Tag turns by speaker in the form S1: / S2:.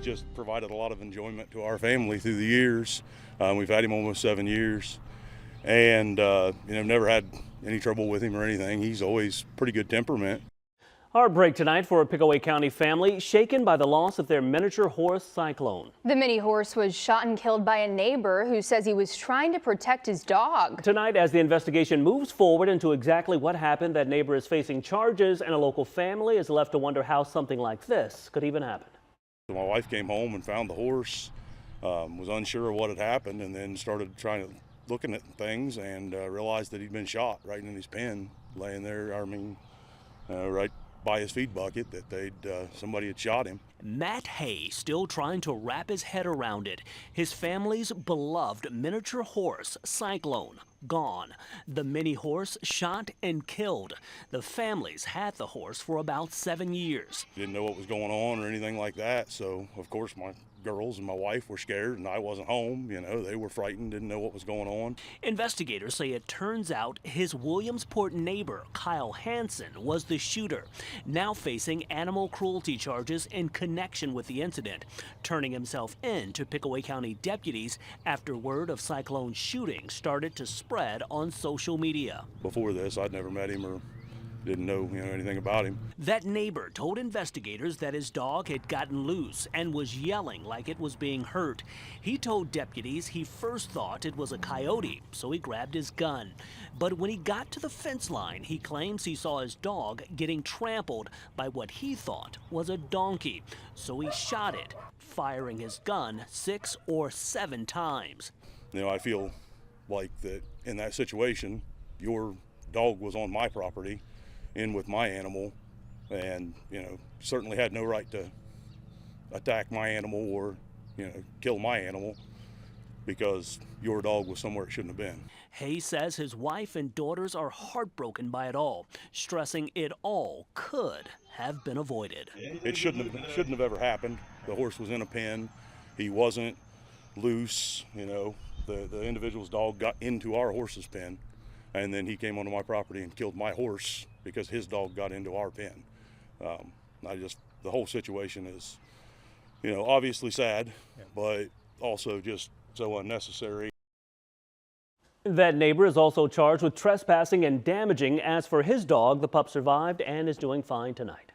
S1: just provided a lot of enjoyment to our family through the years. We've had him almost 7 years, and never had any trouble with him or anything. He's always pretty good temperament.
S2: Heartbreak tonight for a Pickaway County family shaken by the loss of their miniature horse, Cyclone.
S3: The mini horse was shot and killed by a neighbor who says he was trying to protect his dog.
S2: Tonight, as the investigation moves forward into exactly what happened, that neighbor is facing charges and a local family is left to wonder how something like this could even happen.
S1: My wife came home and found the horse, was unsure of what had happened, and then started looking at things and realized that he'd been shot right in his pen, laying there, right by his feed bucket, that somebody had shot him.
S4: Matt Hay still trying to wrap his head around it. His family's beloved miniature horse, Cyclone, gone. The mini horse shot and killed. The families had the horse for about 7 years.
S1: Didn't know what was going on or anything like that, so of course my girls and my wife were scared, and I wasn't home. They were frightened, didn't know what was going on.
S4: Investigators say it turns out his Williamsport neighbor, Kyle Hansen, was the shooter, now facing animal cruelty charges in connection with the incident, turning himself in to Pickaway County deputies after word of Cyclone's shooting started to spread on social media.
S1: Before this, I'd never met him or didn't know anything about him.
S4: That neighbor told investigators that his dog had gotten loose and was yelling like it was being hurt. He told deputies he first thought it was a coyote, so he grabbed his gun. But when he got to the fence line, he claims he saw his dog getting trampled by what he thought was a donkey. So he shot it, firing his gun 6 or 7 times.
S1: I feel like that in that situation, your dog was on my property, in with my animal, and certainly had no right to attack my animal or kill my animal because your dog was somewhere it shouldn't have been.
S4: Hayes says his wife and daughters are heartbroken by it all, stressing it all could have been avoided.
S1: It shouldn't have ever happened. The horse was in a pen. He wasn't loose. The individual's dog got into our horse's pen, and then he came onto my property and killed my horse because his dog got into our pen. The whole situation is, obviously sad, but also just so unnecessary.
S2: That neighbor is also charged with trespassing and damaging. As for his dog, the pup survived and is doing fine tonight.